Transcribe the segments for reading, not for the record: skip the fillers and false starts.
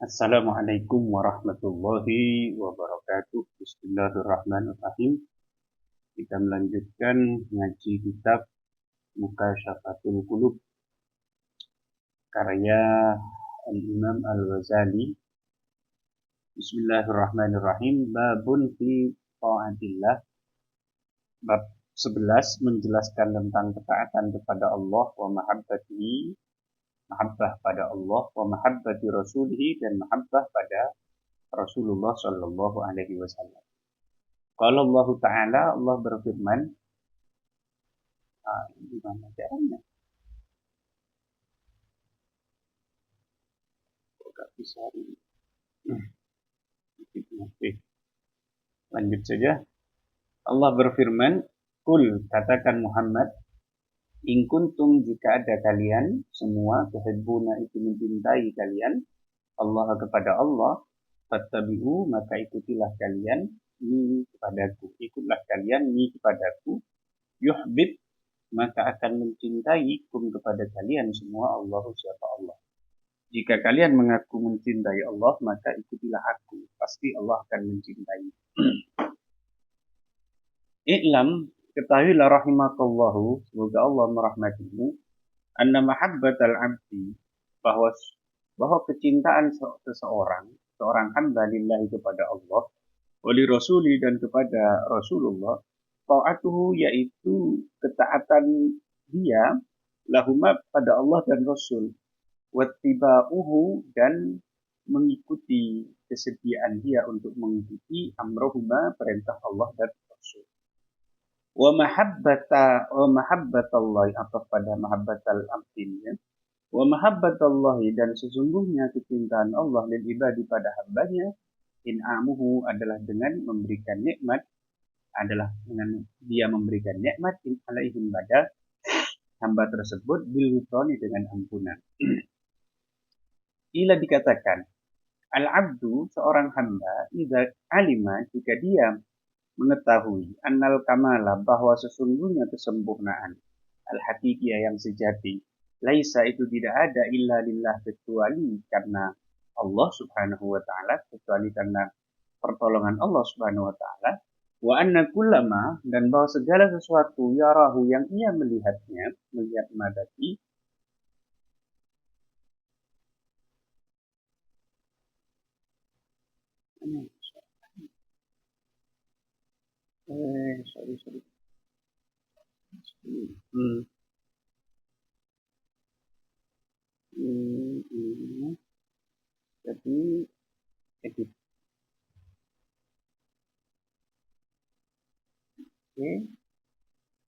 Assalamualaikum warahmatullahi wabarakatuh. Bismillahirrahmanirrahim. Kita melanjutkan ngaji kitab Mukasyafatul Qulub karya Al-Imam Al-Ghazali. Bismillahirrahmanirrahim. Babun fi ta'atillah. Bab 11 menjelaskan tentang ketaatan kepada Allah wa mahabbatihi, mahabbah pada Allah, wa mahabbati rasulihi, dan mahabbah pada Rasulullah sallallahu alaihi wasallam. Kalau Allah Ta'ala, Allah berfirman, gimana caranya? Gak bisa ini. Oke. Lanjut saja. Allah berfirman, Kul, katakan Muhammad, in kuntum, jika ada kalian semua, tuhibbuna, itu mencintai kalian, Allah kepada Allah, fattabi'u, maka ikutilah kalian, ni kepadaku. Ikutlah kalian, ni kepadaku, yuhbib, maka akan mencintai kum kepada kalian semua, Allah siapa Allah. Jika kalian mengaku mencintai Allah, maka ikutilah aku. Pasti Allah akan mencintai. I'lam, ketahuilah rahimakallahu, semoga Allah merahmatimu, anna mahabbatal abdi, bahwa kecintaan seorang hamba lillahi kepada Allah, wali rasuli, dan kepada Rasulullah, ta'atuhu, yaitu ketaatan dia, lahuma, pada Allah dan Rasul, wattiba'uhu, dan mengikuti kesediaan dia untuk mengikuti amrohuma, perintah Allah dan Rasul. Wa mahabbatallahi, atau pada mahabbatal abdinya, wa mahabbatallahi, dan sesungguhnya kecintaan Allah lil ibadi pada hambanya, in'amuhu, adalah dengan memberikan nikmat, adalah dengan dia memberikan nikmat alaihim pada hamba tersebut, bil witoni, dengan ampunan. Ila dikatakan, al-abdu, seorang hamba, idza alima, jika dia mengetahui, annal kamala, bahwa sesungguhnya kesempurnaan, al-hakikiyah, yang sejati, laisa, itu tidak ada, illa lillah, kecuali karena Allah subhanahu wa ta'ala, kecuali karena pertolongan Allah subhanahu wa ta'ala, wa anna kullama, dan bahwa segala sesuatu, yarahu, yang ia melihatnya, melihat madati, sorry. Jadi edit.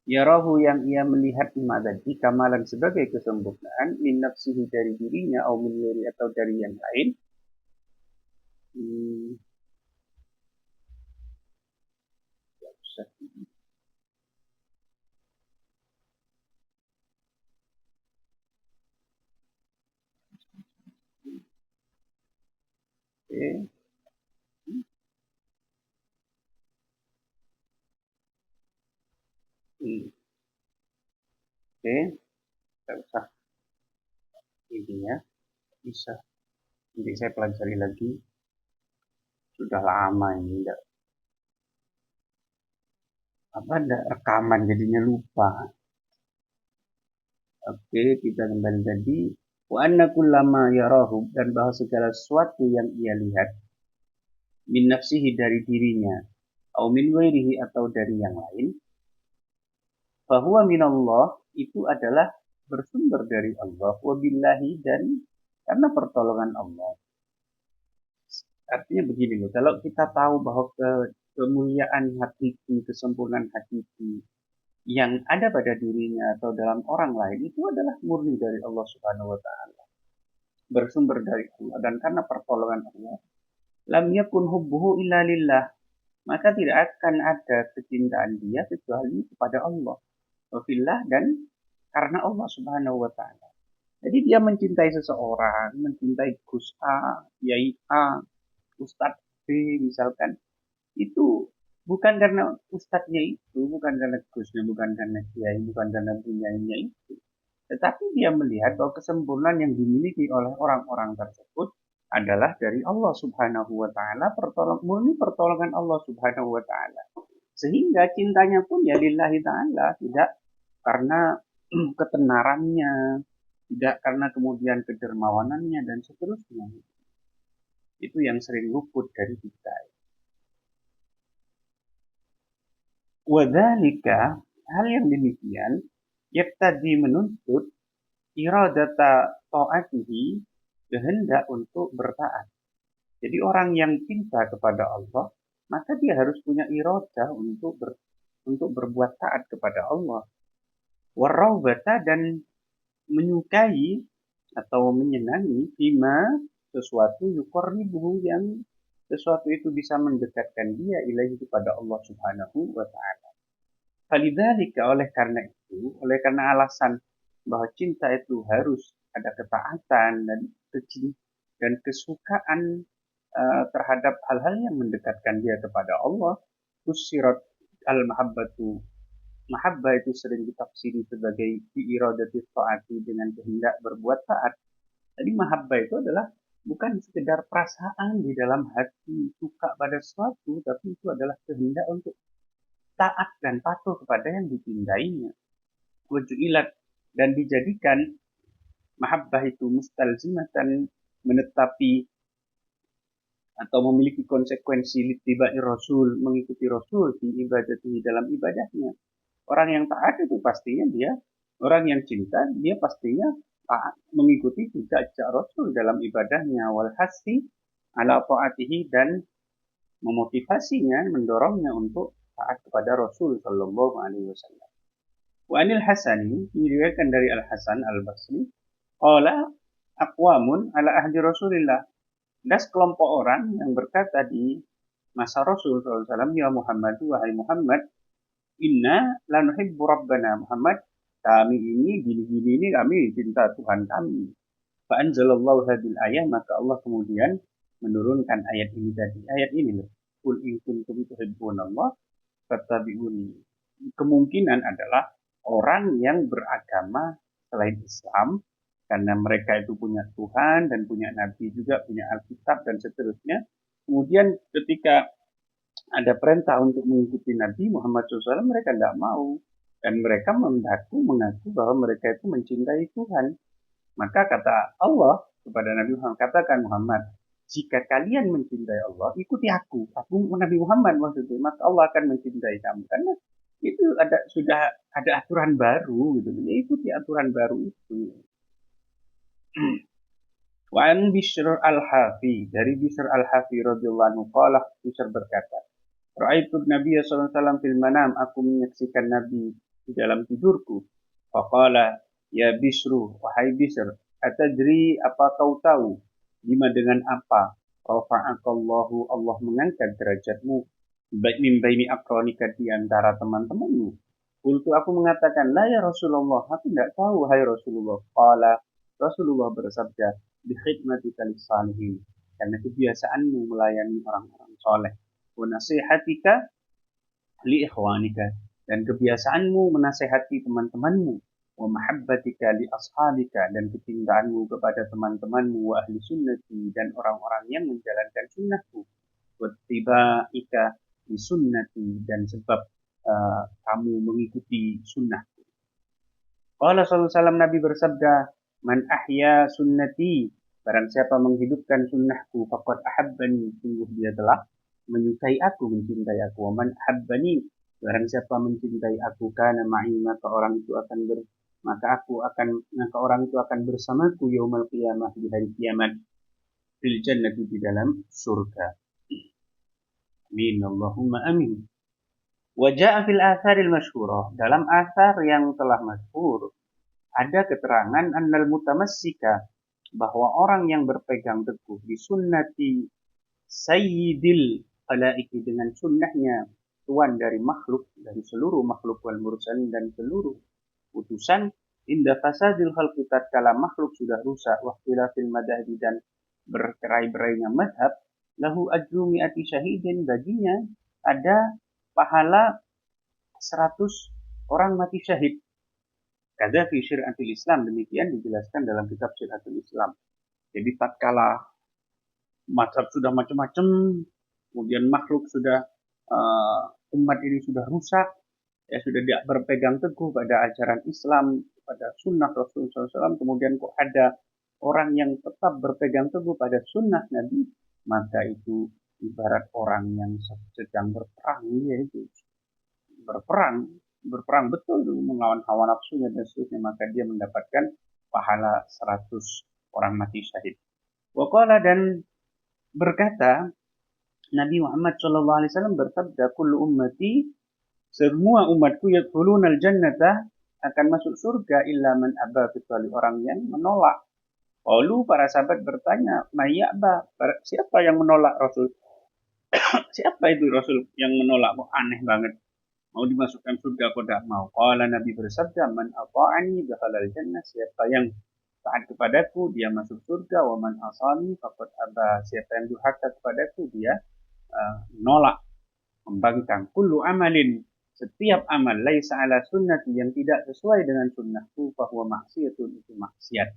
Yarahu, yang ia melihat madadi, kamalan, sebagai kesempurnaan, min nafsihi, dari dirinya, au min ghairi, atau dari yang lain. Tidak usah intinya, bisa. Nanti saya pelajari lagi. Sudah lama ini enggak rekaman, jadinya lupa. Oke, kita kembali tadi. Wa anna kullama yarahu, dan bahwa segala sesuatu yang ia lihat, min nafsihi, dari dirinya, au min wairihi, atau dari yang lain, bahwa minallah, itu adalah bersumber dari Allah, wabillahi, dan karena pertolongan Allah. Artinya begini loh, kalau kita tahu bahwa kemuliaan hakiki, kesempurnaan hakiki yang ada pada dirinya atau dalam orang lain, itu adalah murni dari Allah Subhanahu wa Ta'ala, bersumber dari Allah, dan karena pertolongan Allah, lam yakun hubbuhu illa lillah, maka tidak akan ada kecintaan dia kecuali kepada Allah, wafillah, dan karena Allah Subhanahu wa Ta'ala. Jadi dia mencintai seseorang, mencintai Gus A, Yai A, Ustadz B misalkan, itu bukan karena ustadznya itu, bukan karena Gusnya, bukan karena Kiai, bukan karena punyainya itu, tetapi dia melihat bahwa kesempurnaan yang dimiliki oleh orang-orang tersebut adalah dari Allah Subhanahu wa taala, murni pertolongan Allah Subhanahu wa taala. Sehingga cintanya pun ya lillahi taala, tidak karena ketenarannya, tidak karena kemudian kedermawanannya dan seterusnya. Itu yang sering luput dari kita. Wadzalika, hal yang demikian tadi menuntut iradata ta'atihi, kehendak untuk bertaat. Jadi orang yang cinta kepada Allah, maka dia harus punya iradah untuk berbuat taat kepada Allah. Warraubata, dan menyukai atau menyenangi bima sesuatu yuqarribuhu, yang sesuatu itu bisa mendekatkan dia ilahi kepada Allah Subhanahu wa taala. Falidzalika, oleh karena alasan bahwa cinta itu harus ada ketaatan dan kesukaan terhadap hal-hal yang mendekatkan dia kepada Allah. Usirat al-mahabbatu, mahabbah itu sering ditafsiri sebagai biiradati taati, dengan kehendak berbuat taat. Jadi mahabbah itu adalah bukan sekedar perasaan di dalam hati suka pada sesuatu, tapi itu adalah kehendak untuk taat dan patuh kepada yang dicintainya. Wajuilat, dan dijadikan mahabbah itu mustalzimatan, menetapi atau memiliki konsekuensi littiba'i Rasul, mengikuti Rasul di ibadati, dalam ibadahnya. Orang yang taat itu pastinya orang yang cinta, dia pastinya taat, mengikuti jejak Rasul dalam ibadahnya. Wal hasi ala ta'atihi, dan memotivasinya, mendorongnya untuk taat kepada Rasul sallallahu alaihi wasallam. Wa anil Hasani, diriwayatkan dari Al Hasan Al Basri, qala aqwamun ala ahdi Rasulillah, ada sekelompok orang yang berkata di masa Rasul SAW, ya Muhammad, wahai Muhammad, inna lanuhibbu rabbana, Muhammad, kami ini gini-gini ini, kami cinta Tuhan kami. Fa'anzalallahu hadil ayat, maka Allah kemudian menurunkan ayat ini tadi. Ayat ini loh. Qul in kuntum tuhibbunallah fattabi'uni. Kemungkinan adalah orang yang beragama selain Islam, karena mereka itu punya Tuhan dan punya Nabi juga, punya Alkitab dan seterusnya. Kemudian ketika ada perintah untuk mengikuti Nabi Muhammad SAW, mereka tidak mau. Dan mereka mengaku bahwa mereka itu mencintai Tuhan. Maka kata Allah kepada Nabi Muhammad, katakan Muhammad, jika kalian mencintai Allah, ikuti aku Nabi Muhammad maksudnya, maka Allah akan mencintai kamu. Karena itu sudah ada aturan baru gitu. Jadi ikuti aturan baru itu. Wa an Bishr al-Hafi, dari Bishr al-Hafi radhiyallahu anhu, qala, Bishr berkata, ra'aitu Nabi sallallahu alaihi wasallam fil manam, aku menyaksikan Nabi di dalam tidurku. Faqala, ya Bishru, wahai Bishr, atadri, apa kau tahu, bima, dengan apa, rafa'akallahu, Allah mengangkat derajatmu, min baini aqranika, di antara teman-temanmu. Qultu, aku mengatakan, la ya Rasulullah, aku tidak tahu, hai Rasulullah. Qala, Rasulullah bersabda, bi khidmatika lis-salihin, karena kebiasaanmu melayani orang-orang soleh, wa nasihatika li ikhwanika, dan kebiasaanmu menasehati teman-temanmu, wa mahabbatika li ashabika, dan kecintaanmu kepada teman-temanmu, wa ahli sunnati, dan orang-orang yang menjalankan sunnahku, wa tibaika li sunnati, dan sebab kamu mengikuti sunnahku. Qala sallallahu alaihi wasallam, Nabi bersabda, man ahya sunnati, barang siapa menghidupkan sunnahku, faqad ahabbani, sungguh dia telah menyukai aku, mencintai aku. Wa man ahabbani, barang siapa mencintai aku, kana ma'i, maka orang itu akan bersamaku yaumul qiyamah, di hari kiamat, fil jannati, di dalam surga. Amin, Allahumma amin. Wa ja'a fil atharil masyhurah, dalam athar yang telah masyhur ada keterangan annal mutamassika, bahwa orang yang berpegang teguh di sunnati sayyidil khalaiki, dengan sunnahnya tuan dari makhluk, dari seluruh makhluk, wal mursalin, dan seluruh utusan, inda fasadil khalqi, tatkala makhluk sudah rusak, wa ikhtilafil madhabi, dan bercerai-berainya madhab, lahu ajru mi'ati syahidin, baginya ada pahala 100 orang mati syahid. Kada fi syir'atil Islam, demikian dijelaskan dalam kitab Syir'atul Islam. Jadi tatkala mazhab sudah macam-macam, kemudian makhluk sudah umat ini sudah rusak, ya sudah tidak berpegang teguh pada ajaran Islam, pada sunnah Rasulullah SAW, kemudian kok ada orang yang tetap berpegang teguh pada sunnah Nabi, maka itu ibarat orang yang sedang berperang, yaitu berperang, berperang betul melawan hawa nafsunya dan seterusnya, maka dia mendapatkan pahala 100 orang mati syahid. Waqala, dan berkata Nabi Muhammad SAW bersabda, kullu ummati, semua umatku yadkhulunal jannata, akan masuk surga, illa man aba, kecuali orang yang menolak. Lalu para sahabat bertanya, mayyaba, siapa yang menolak Rasul? Siapa itu Rasul yang menolak? Kok aneh banget. Mau dimasukkan surga kok tidak mau. Qala, Nabi bersabda, man ata'ani dakhalal jannah, siapa yang taat kepadaku dia masuk surga, wa man asani faqad aba, siapa yang durhaka kepadaku dia menolak, membangkang. Kullu amalin, setiap amal, laisa ala sunnati, yang tidak sesuai dengan sunnahku, fahuwa maksiyatun, itu maksiat.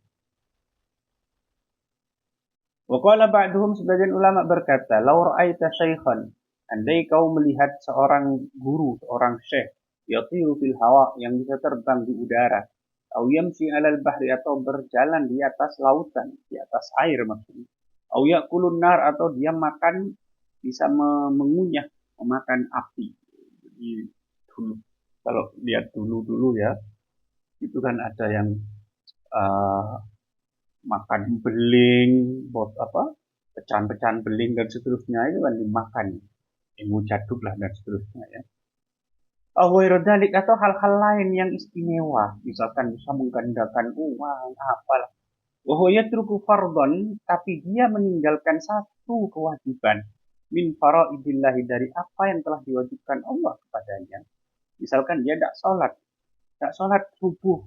Wa qala ba'duhum, sebagian ulama berkata, law ra'aita syaikhan, andai kau melihat seorang guru, seorang syekh, yatiru fil hawa, yang bisa terbang di udara, au yamshi 'alal bahri, atau berjalan di atas lautan, di atas air maksudnya, au ya'kulun nar, atau dia makan, bisa mengunyah, memakan api. Jadi dulu, kalau lihat dulu ya, itu kan ada yang uh, makan beling, pecahan-pecahan beling dan seterusnya, itu kan dimakan, ilmu jaduk lah dan seterusnya ya. Awairodalik, atau hal-hal lain yang istimewa, misalkan bisa menggandakan uang, apalah. Wahoyatruku fardon, tapi dia meninggalkan satu kewajiban, min faraidillahi, dari apa yang telah diwajibkan Allah kepadanya. Misalkan dia tidak sholat subuh,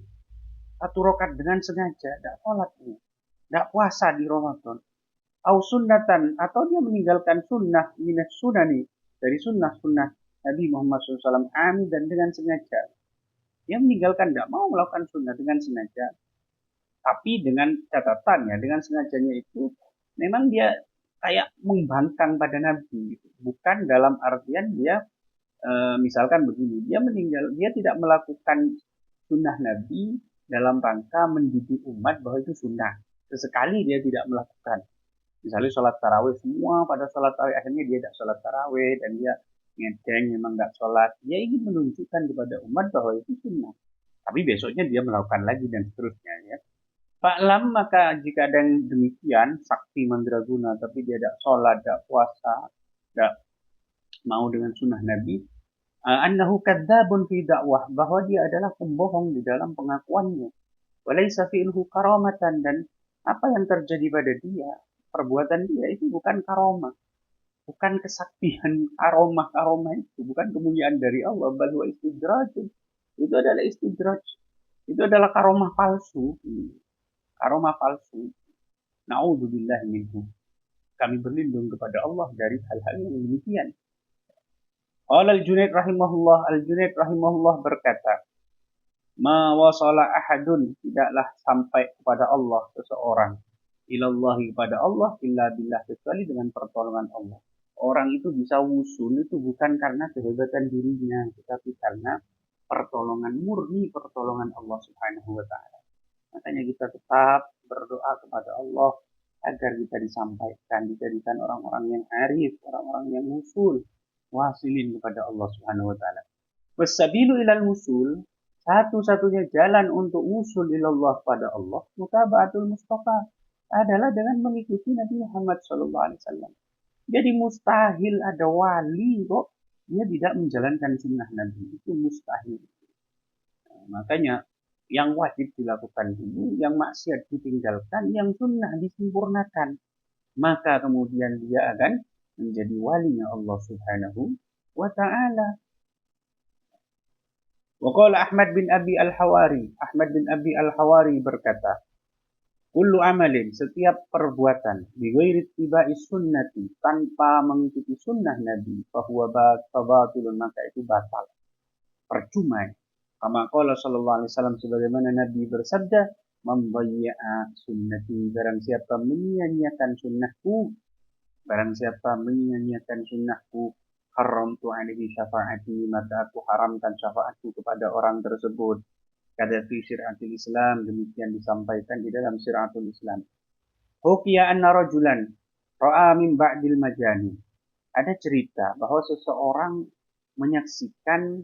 satu rakaat dengan sengaja, tidak sholat ini, tidak puasa di Ramadan. Au sunnatan, atau dia meninggalkan sunnah, minas sunani, dari sunnah-sunnah Nabi Muhammad SAW, dan dengan sengaja. Dia meninggalkan, tidak mau melakukan sunnah dengan sengaja. Tapi dengan catatannya, dengan sengajanya itu, memang dia kayak membangkang pada Nabi. Bukan dalam artian dia, misalkan begini, dia tidak melakukan sunnah Nabi dalam rangka mendidik umat bahwa itu sunnah. Sesekali dia tidak melakukan. Misalnya sholat tarawih, semua pada sholat tarawih, akhirnya dia tidak sholat tarawih, dan dia ngedeng, memang nggak sholat. Dia ingin menunjukkan kepada umat bahwa itu sunnah. Tapi besoknya dia melakukan lagi dan seterusnya ya. Fa'lam, maka jika ada yang demikian, sakti mandraguna, tapi dia tidak sholat, tidak puasa, tidak mau dengan sunnah Nabi, annahu kadzabun fi dakwah, bahwa dia adalah pembohong di dalam pengakuannya. Walaysa fi'luhu karamatan, dan apa yang terjadi pada dia, perbuatan dia itu bukan karomah, bukan kesaktian, karomah itu bukan kemuliaan dari Allah, bal huwa istidraj, itu adalah istidraj, itu adalah karomah palsu, karomah palsu. Na'udzubillah minhu, kami berlindung kepada Allah dari hal-hal yang demikian. Qala al-Junaid rahimahullah berkata, ma wasala ahadun, tidaklah sampai kepada Allah seseorang, ilallahi, kepada Allah, illa billah, kecuali dengan pertolongan Allah. Orang itu bisa wusul itu bukan karena kehebatan dirinya, tetapi karena pertolongan murni, pertolongan Allah Subhanahu wa taala. Makanya kita tetap berdoa kepada Allah agar kita dijadikan orang-orang yang arif, orang-orang yang wusul, wasilin kepada Allah Subhanahu wa taala. Wasabilu ilal wusul, satu-satunya jalan untuk wusul ilallah pada Allah, mutaba'atul Mustafa, adalah dengan mengikuti Nabi Muhammad SAW. Jadi mustahil ada wali kok dia tidak menjalankan sunnah Nabi, itu mustahil. Makanya yang wajib dilakukan dulu, yang maksiat ditinggalkan, yang sunnah disempurnakan. Maka kemudian dia akan menjadi walinya Allah Subhanahu wa ta'ala. Waqala Ahmad bin Abi Al-Hawari berkata, kullu amalin, setiap perbuatan, bighairi ittiba'i sunnati, tanpa mengikuti sunnah Nabi, fahuwa batilun, maka itu batal, percuma. Kama qala sallallahu alaihi wasallam, sebagaimana Nabi bersabda, man dhayya'a sunnati, barang siapa menyia-nyiakan sunnahku, Barang siapa menyia-nyiakan sunnahku, haramtu alaihi syafaati, maka aku haramkan syafaatku kepada orang tersebut. Kada fi syir'atul Islam, demikian disampaikan di dalam syir'atul Islam. Hukiya anna rajulan ra'a min ba'dil majani. Ada cerita bahwa seseorang menyaksikan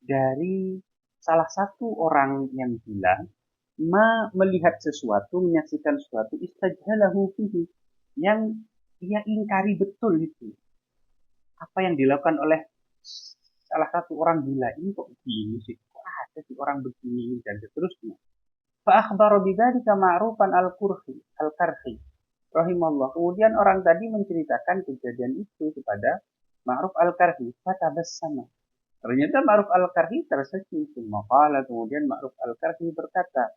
dari salah satu orang yang gila melihat sesuatu, menyaksikan sesuatu istajhalahu fihi yang ia ingkari betul itu. Apa yang dilakukan oleh salah satu orang gila ini kok begini sih? Kok ada sih orang begini dan seterusnya. Fa akhbara bidzalika ma'rufan al-karhi rahimallah. Kemudian orang tadi menceritakan kejadian itu kepada Ma'ruf al-Karhi. Fatabassama. Ternyata Ma'ruf al-Karhi tersenyum. Maqala, kemudian Ma'ruf al-Karhi berkata,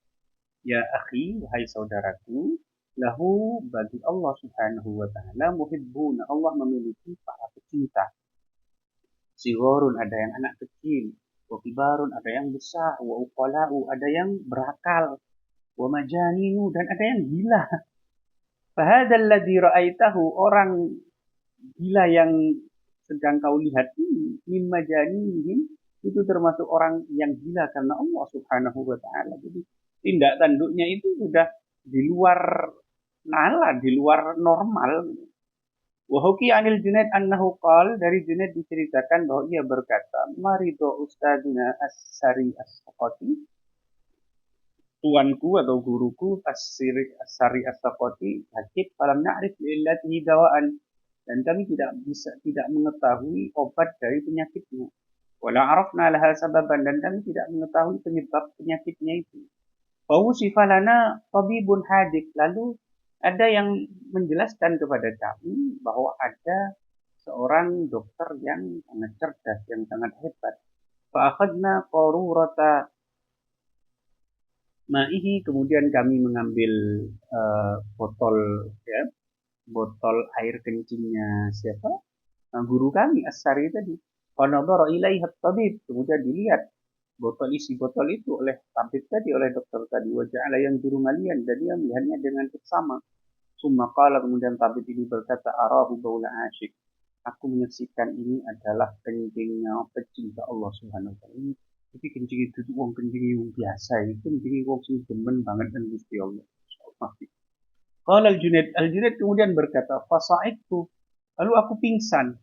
ya akhi, wahai saudaraku, lahu bagi Allah subhanahu wa ta'ala muhibbuna. Allah memiliki para pecinta. Sigorun, ada yang anak kecil. Wa kibarun, ada yang besar. Wa uqala'u, ada yang berakal. Wa majaninu, dan ada yang gila. Fahadal ladzi ra'aitahu, orang gila yang sedang kau lihat ini, min majanihim, itu termasuk orang yang gila karena Allah Subhanahu wa taala. Jadi tindak tanduknya itu sudah di luar nalar, di luar normal. Wa huki anil Junaid annahu qala, dari Junaid diceritakan bahwa ia berkata, marido ustaduna as-sari as-saqati, tuanku atau guruku As-Sari As-Saqati sakit, falam na'rif li'illatihi dawaan, dan kami tidak mengetahui obat dari penyakitnya. Wala arafna laha sababan, dan kami tidak mengetahui penyebab penyakitnya itu. Fawusifa lana tabibun hadik, lalu ada yang menjelaskan kepada kami bahwa ada seorang dokter yang sangat cerdas, yang sangat hebat. Fa akhadna qarurata ma'ihi, kemudian kami mengambil botol, ya, botol air kencingnya siapa? Guru kami As-Sari tadi. Qanadara ilaiha tabib, kemudian dilihat isi botol itu oleh tabib tadi, oleh dokter tadi. Wa ja'ala yanzuru malian, dan dia melihatnya dengan seksama. Summa qala, kemudian tabib ini berkata, arahu baula asyik. Aku menyaksikan ini adalah kencingnya pecinta Allah Subhanahu wa taala. Jadi kencing itu tuh wong kencing yang biasa, itu kencing wong sing demen banget dan Gusti Allah. Qala Al-Junaid kemudian berkata, fasa'idtu, lalu aku pingsan.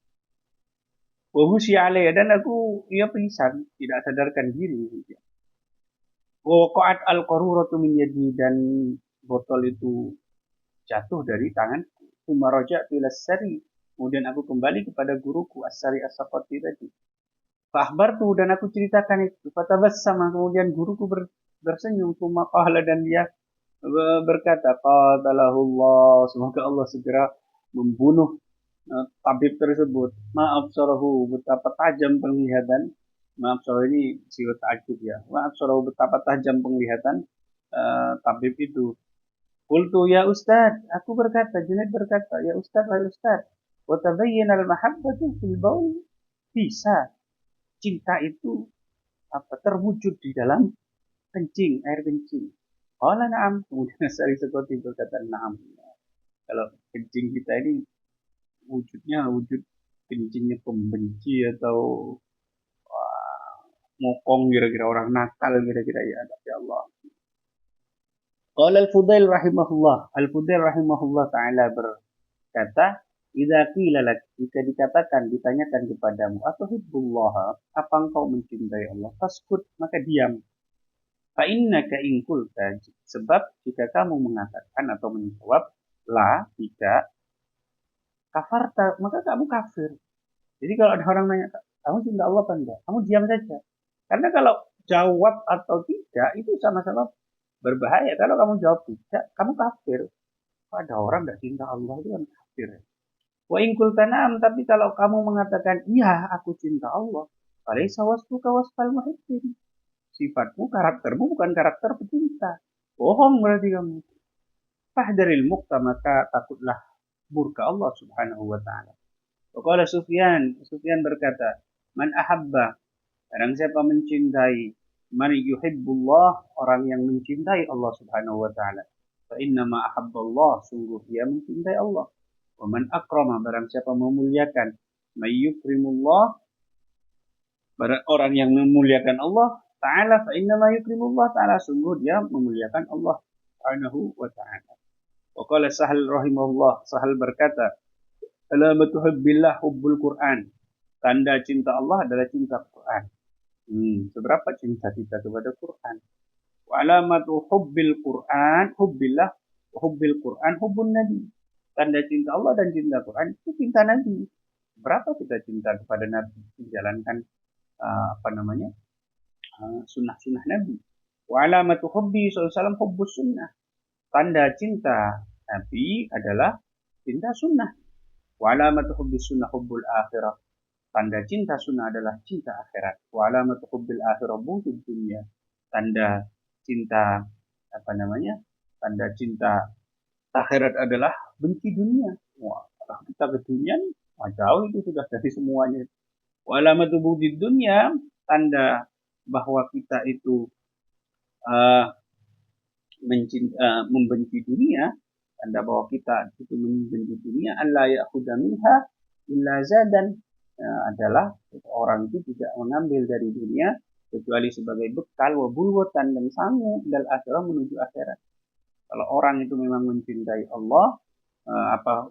Wa husya alayya, dan aku pingsan, tidak sadarkan diri. Wa qa'at al-qaruratu min yadi, dan botol itu jatuh dari tanganku. Tsumma raja'tu ila As-Sari, kemudian aku kembali kepada guruku As-Sari As-Saqati tadi. Fa'akhbartu, dan aku ceritakan itu. Fatabassama, kemudian guruku bersenyum. Tsumma qala, dan dia berkata, qatalahullah, semoga Allah segera membunuh tabib tersebut. Maaf sarahu, betapa tajam penglihatan. Maaf sarahu ini siwat ta'ajub ya. Maaf sarahu, betapa tajam penglihatan tabib itu. Qultu ya Ustaz, aku berkata, Junaid berkata, ya Ustaz, wahai Ustaz, wa tabayyana al-mahabbatu fil baul, bisa cinta itu terwujud di dalam kencing, air kencing. Qala na'am, kemudian As-Sari As-Saqati berkata, na'am. Kalau kencing kita ini wujudnya wujud kencingnya pembenci atau mokong, kira-kira orang nakal, kira-kira, ya, tapi Allah. Qala Al-Fudail rahimahullah, Al-Fudail rahimahullah ta'ala berkata, idza qila lak, jika dikatakan, ditanyakan kepadamu, atuhibbullaha, apa engkau mencintai Allah? Faskut, maka diam. Fa innaka in qulta, sebab jika kamu mengatakan atau menjawab la, tidak, kafarta, maka kamu kafir. Jadi kalau ada orang nanya, kamu cinta Allah apa enggak? Kamu diam saja. Karena kalau jawab atau tidak, itu sama-sama berbahaya. Kalau kamu jawab tidak, kamu kafir. Kalau ada orang enggak cinta Allah, itu kan kafir. Wa in qulta na'am, tapi kalau kamu mengatakan, iya aku cinta Allah, falaysa wasfuka wasfal muhibbin. Sifatmu, karaktermu bukan karakter pecinta. Bohong berarti kamu. Fahdharil muqta, maka takutlah murka Allah Subhanahu wa taala. Qala Sufyan berkata, man ahabba, barang siapa mencintai, man yuhibbullah, orang yang mencintai Allah Subhanahu wa taala, fa inna ma ahabballah, sungguh dia mencintai Allah. Wa man akrama, barang siapa memuliakan, may yukrimullah, barang orang yang memuliakan Allah Ta'ala, fa inna ma yukrimullah Ta'ala, sungguh dia memuliakan Allah Subhanahu wa Ta'ala. Wa qala Sahal rahimahullah, Sahal berkata, alamatu hubbillah hubbul Qur'an. Tanda cinta Allah adalah cinta Quran. Seberapa cinta kita kepada Quran? Wa alamatu hubbil Quran, hubbillah, hubbil Quran, hubbun Nabi. Tanda cinta Allah dan cinta Quran itu cinta Nabi. Berapa kita cinta kepada Nabi, menjalankan sunnah-sunnah Nabi. Wa alamatu hubbi sallallahu hubbus sunnah. Tanda cinta Nabi adalah cinta sunnah. Wa alamatu hubbis sunnah hubbul akhirah. Tanda cinta sunnah adalah cinta akhirat. Wa alamatu hubbil akhirah bughd dunya. Tanda cinta Tanda cinta akhirat adalah benci dunia. Wah, kalau kita ke dunia nih, jauh itu sudah dari semuanya. Wa alamatu bughd dunya, tanda bahwa kita itu membenci dunia, tanda bahwa kita itu membenci dunia, alla ya'khudha minha illa zadan, adalah orang itu tidak mengambil dari dunia kecuali sebagai bekal, wa bulwatan, dan sangu dal akhirah, menuju akhirat. Kalau orang itu memang mencintai Allah,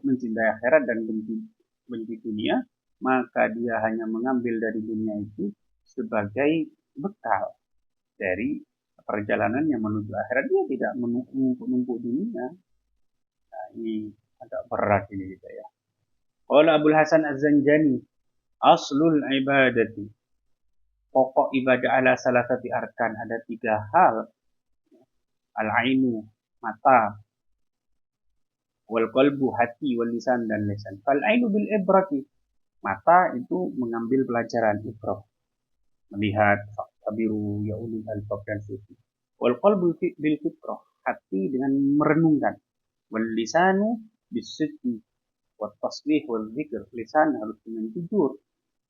mencintai akhirat dan benci dunia, maka dia hanya mengambil dari dunia itu sebagai bekal dari perjalanan yang menuju akhirat. Dia tidak menumpuk dunia. Nah, ini agak berat ini gitu ya. Qala Abul Hasan Az-Zanjani, aslul ibadati, pokok ibadah ala salasati arkan, ada 3 hal. Al-ainu, mata, wal qalbu, hati, wal lisan, dan lisan. Fal ainu bil ibrati, mata itu mengambil pelajaran, ibrah, melihat, tabiru ya ulil albab, dan suci. Wal qalbu bil fitrah, hati dengan merenungkan. Wal lisanu bisidqi wa tasbih wal zikr, lisan harus dengan jujur,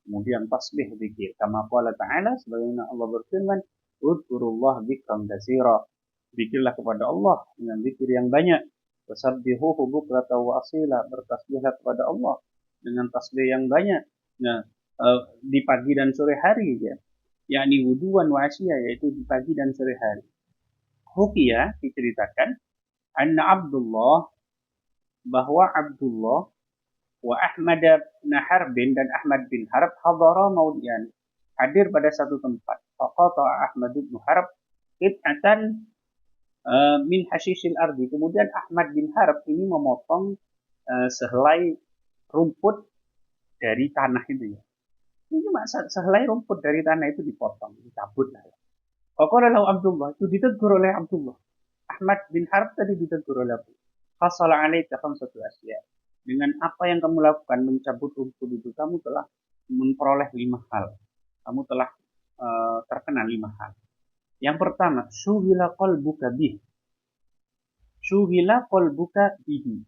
kemudian tasbih, zikir. Kama qala ta'ala, sebagaimana Allah berfirman, udhkurullah dzikran katsira, zikirlah kepada Allah dengan zikir yang banyak. Wasabbihuhu bukratan wa asila, bertasbihlah kepada Allah dengan tasbih yang banyak. Nah, di pagi dan sore hari ya. Yakni wuduan wa asya, yaitu di pagi dan sore hari. Hukiya, diceritakan, anna Abdullah, bahwa Abdullah wa Ahmad bin Harbin, dan Ahmad bin Harb, hadara maudian, hadir pada satu tempat. Faqata Ahmad bin Harb qit'atan min hasyisil ardi, kemudian Ahmad bin Harb ini memotong sehelai rumput dari tanah itu ya. Ini sehelai rumput dari tanah itu dipotong, dicabut lah. Faqala lahu Abdullah, itu ditegur oleh Abdullah. Ahmad bin Harb tadi ditegur oleh Abdullah. Hasala alaika khamsatu asya, dengan apa yang kamu lakukan mencabut rumput itu, kamu telah memperoleh 5 hal. Kamu telah terkena 5 hal. Yang pertama, syughila qalbuka bih. Syughila qalbuka bihi.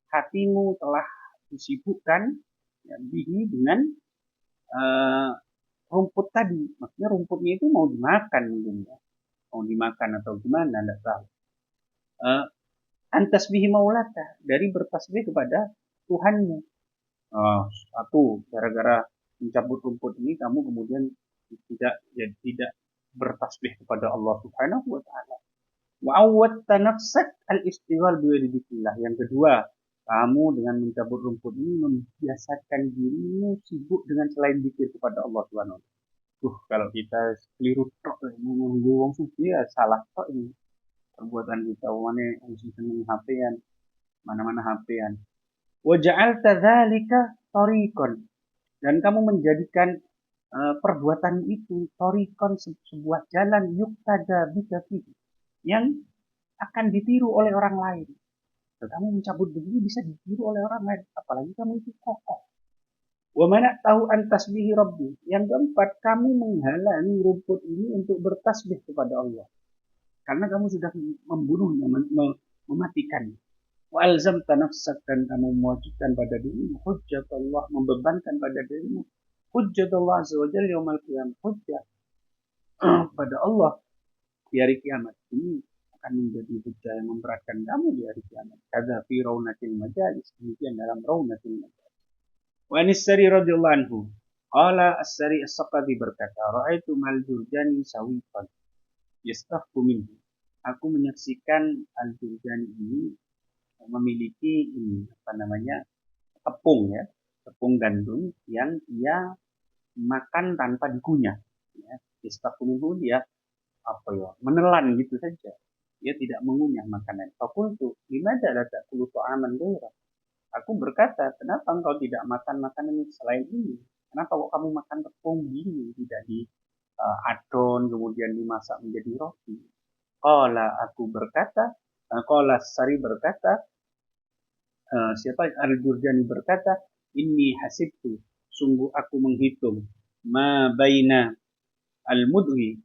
Hatimu telah disibukkan ya, bihi, dengan rumput tadi. Maksudnya rumputnya itu mau dimakan mungkin ya. Mau dimakan atau gimana, enggak tahu. Antasbihi maulaka, dari bertasbih kepada Tuhanmu. Satu, gara-gara mencabut rumput ini kamu kemudian tidak bertasbih kepada Allah Subhanahu wa Ta'ala. Wa awwatta nafsak al-istighal biwajibillah. Yang kedua, kamu dengan mencabut rumput ini membiasakan dirimu sibuk dengan selain zikir kepada Allah Subhanahu wa Ta'ala. Kalau kita keliru tok menunggu wong suci ya salah tok ini perbuatan kita. Mana mesti seneng HP-an, mana-mana HP-an. Wa ja'alta dzalika tariqan, dan kamu menjadikan perbuatan itu tariqan, sebuah jalan, yuktada bika fihi, yang akan ditiru oleh orang lain. Kamu mencabut begini bisa ditiru oleh orang lain, apalagi kamu itu kokoh. Wa mana tahu an tasbihi rabbi, yang keempat, kamu menghalangi rumput ini untuk bertasbih kepada Allah, karena kamu sudah membunuhnya, mematikannya. Wa alzamta nafsak, dan kamu mewajibkan pada dirimu hujjat Allah, membebankan pada dirimu hujjat Allah azza wa jalla yaumil qiyamah, hujjah pada Allah di hari kiamat. Ini akan menjadi hujah yang memberatkan kamu di hari kiamat. Kadza fi raunatil majalis, demikian dalam raunatil majalis. Wa Anis-Sari radhiyallahu anhu, qala As-Sari As-Saqafi berkata, ra'aitu Mal-Jurjani sawifan yastahku minhu. Aku menyaksikan Al-Jurjani ini memiliki ini apa namanya? Tepung ya, tepung gandum yang ia makan tanpa dikunyah. Ya, yastahku minhu, dia apa ya, menelan gitu saja. Dia tidak mengunyah makanan. Fakultu, limadza la ta'kulu ta'aman ghaira? Aku berkata, kenapa engkau tidak makan makanan selain ini? Kenapa kok kamu makan tepung gini, tidak diadon kemudian dimasak menjadi roti? Qala Sari berkata, siapa Al-Jurjani berkata, inni hasibtu, sungguh aku menghitung, ma baina al-mudhi,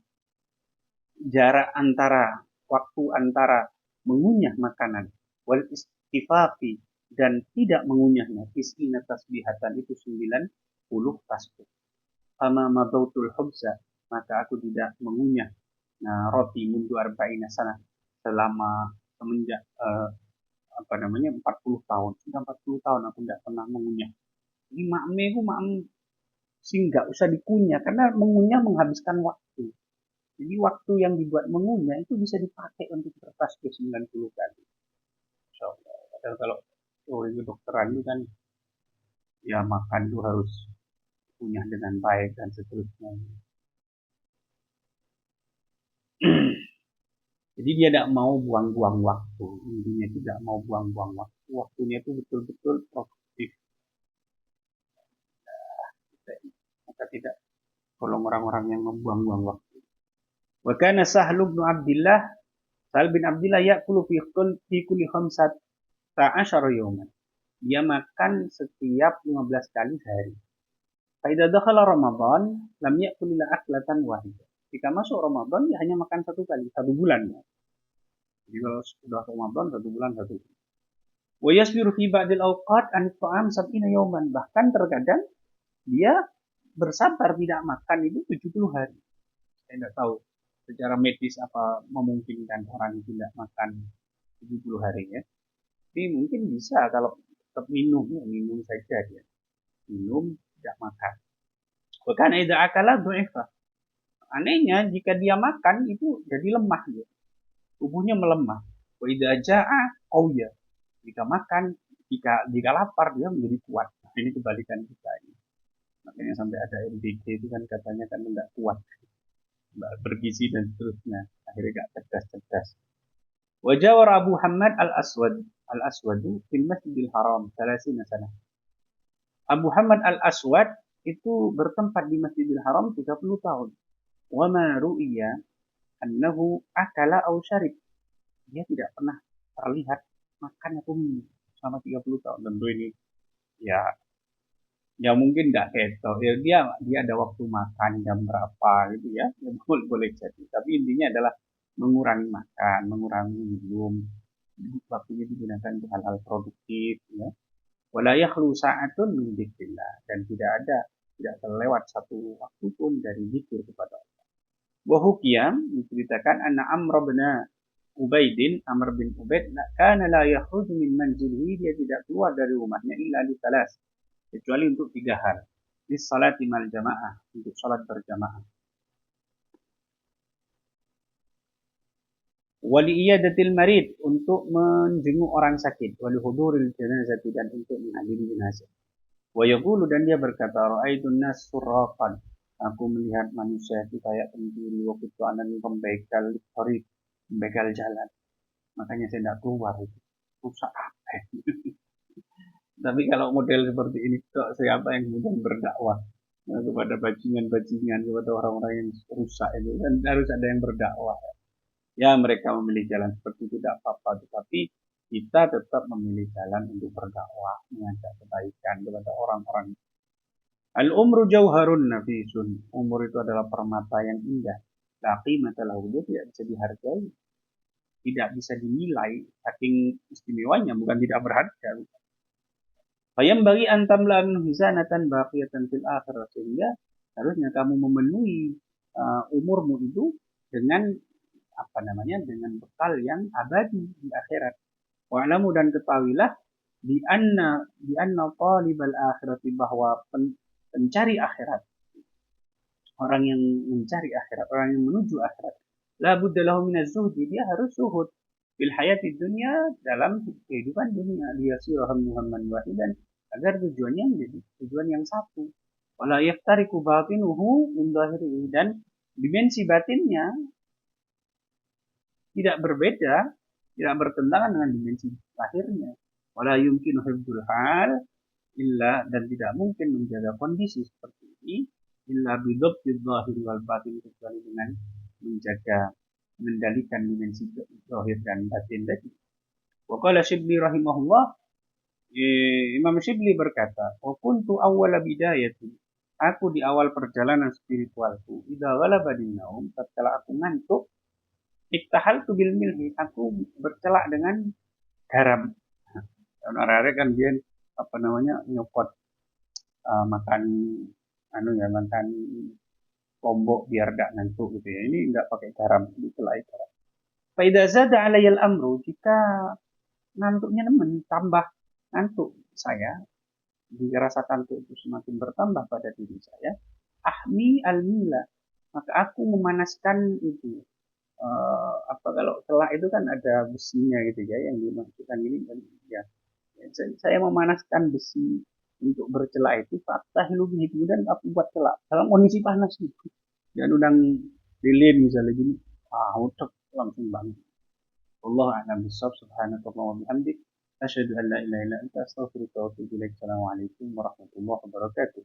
jarak antara, waktu antara mengunyah makanan, wal istifafi, dan tidak mengunyahnya, isina tasbihatan, itu 90 tasbih. Fama mabautul hubza, maka aku tidak mengunyah roti mundu arba'ina sana, selama semenjak 40 tahun. Sudah 40 tahun aku tidak pernah mengunyah. Ini makme itu sih nggak usah dikunyah, karena mengunyah menghabiskan waktu. Jadi waktu yang dibuat mengunyah itu bisa dipakai untuk bertasbih 90 kali. Insyaallah. Padahal kalau teori kedokteran itu kan ya makan itu harus kunyah dengan baik dan seterusnya. Jadi dia tidak mau buang-buang waktu. Intinya tidak mau buang-buang waktu. Waktunya itu betul-betul produktif. Maka tidak tolong orang-orang yang membuang-buang waktu. Wa kana Sahl bin Abdullah, Sahl bin Abdullah ya'kulu fi kulli khamsata asyara yawman. Dia makan setiap 15 kali sehari. Fa idza dakhala Ramadan lam ya'kul illa aklatan wahidah. Jika masuk Ramadan dia hanya makan satu kali, satu bulan. Jadi kalau sudah Ramadan, satu bulan satu. Wa yasbiru fi ba'dil awqat an ta'am sab'ina yawman. Bahkan terkadang dia bersabar tidak makan itu 70 hari. Saya tidak tahu secara medis apa memungkinkan orang itu tidak makan 70 hari ya. Tapi mungkin bisa kalau tetap minum saja dia. Minum, tidak makan. Bahkan idza akala du'ifa. Anehnya jika dia makan itu jadi lemah dia. Tubuhnya melemah. Wa idza ja'a qawiya. Jika makan, jika lapar dia menjadi kuat. Nah, ini kebalikan kita ini. Makanya sampai ada MBG itu kan katanya kan tidak kuat, bergizi dan seterusnya. Akhirnya gak cerdas-cerdas. Wajawar Abu Hamad al-Aswadu fil Masjidil Haram 30 sana. Abu Hamad al-Aswad itu bertempat di Masjidil Haram 30 tahun. Wa ma ru'iya annahu akala aw syarib. Dia tidak pernah terlihat makan atau minum selama 30 tahun. Tentu ini ya mungkin nggak ketok. Ya, dia ada waktu makan jam berapa gitu ya. Ya boleh jadi. Tapi intinya adalah mengurangi makan, mengurangi minum. Waktunya digunakan untuk hal-hal produktif ya. Wala yakhlu sa'atun min dzikrillah, dan tidak terlewat satu waktu pun dari zikir kepada Allah. Wa hukiya diceritakan anna Amr bin Ubaid kana la yakhruju min manzilihi, dia tidak keluar dari rumahnya illa li salas, kecuali untuk 3 hal. Lis salati mal jamaah, untuk salat berjamaah. Wali iyadatil marid, untuk menjenguk orang sakit. Wali huduril janazati, dan untuk menghadiri jenazah. Wa yaqulu, dan dia berkata, ra'aitun nas surraqan, aku melihat manusia itu kayak pencuri, waktu itu anan pembegal jalan. Makanya saya tidak keluar itu. Rusak apa? Tapi kalau model seperti ini, siapa yang kemudian berdakwah kepada bajingan-bajingan, kepada orang-orang yang rusak itu, kan harus ada yang berdakwah. Ya, mereka memilih jalan seperti itu tidak apa-apa, tetapi kita tetap memilih jalan untuk berdakwah, mengajak kebaikan kepada orang-orang. Al-umru jauharun nafisun, umur itu adalah permata yang indah. La qimata lahu, dia tidak bisa dihargai, tidak bisa dinilai, saking istimewanya, bukan tidak berharga. Fayam bagi antam la min hizanatan baqiyatan fil akhirah, sehingga harusnya kamu memenuhi umurmu itu dengan dengan bekal yang abadi di akhirat. Wa'lamu dan ketahuilah di anna talibal akhirati bahwa pencari akhirat, orang yang mencari akhirat, orang yang menuju akhirat, la budda lahu minaz zuhdi, dia harus zuhud bil hayati dunia, dalam kehidupan dunia, liyasira hamman wahidan, agar tujuannya menjadi tujuan yang satu. Wala yaftariku batinuhu min zahirihi, dan dimensi batinnya tidak berbeda, tidak bertentangan dengan dimensi lahirnya. Wala yumkinu hifdzul hal illa, dan tidak mungkin menjaga kondisi seperti ini illa bidhabtiz zahir wal batin, kecuali dengan menjaga, mengendalikan dimensi zahir dan batin tadi. Wa qala Syibli rahimahullah, Imam Syibli berkata, wa kuntu awwala bidayati, aku di awal perjalanan spiritualku, idza ghalabani naum, tatkala aku ngantuk, iktahaltu bil milhi, aku bercelak dengan garam. Orang-orang kan dia nyopot makan makan lombok biar gak ngantuk gitu ya. Ini nggak pakai garam, dicelai garam. Fa idza zada alayal amru, jika ngantuknya tambah ngantuk saya, jika rasa kantuk itu semakin bertambah pada diri saya, ahmi al-mila, maka aku memanaskan itu. Kalau celak itu kan ada besinya gitu ya, yang dimasukkan ini dan ya, saya memanaskan besi untuk bercelak itu, fakta hilubi, kemudian aku buat celak dalam kondisi panas itu, dan udang lilin misalnya gini, utek langsung bangun. Allah a'lam bishawab. Subhanallahi wa bihamdik, asyhadu an la ilaha illa anta, astaghfiruka wa atubu ilaik. Assalamualaikum warahmatullahi wabarakatuh.